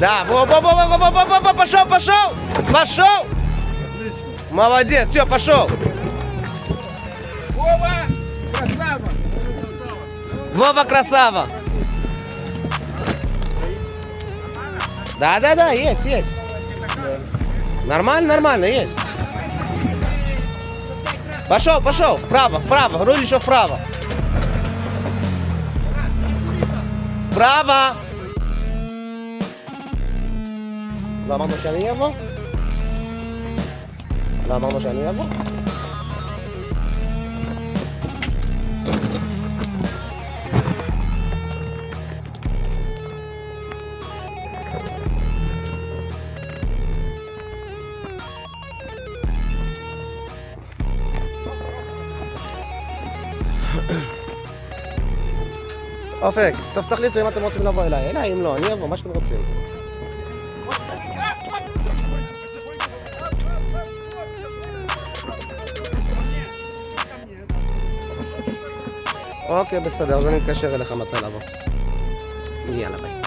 Да, во, пошел! Молодец, все, пошел. Вова, красава! Вова, красава. Да, есть. Нормально, есть. Пошел, вправо, руль еще вправо. Вправо. לא אמרנו שאני אבוא? לא אמרנו שאני אבוא? אופק, טוב תחליטו אם אתם רוצים לבוא אליי, אם לא, אני אבוא, מה שאתם רוצים. אוקיי, בסדר, אז אני מתקשר אליך מתי לבוא. יאללה, ביי.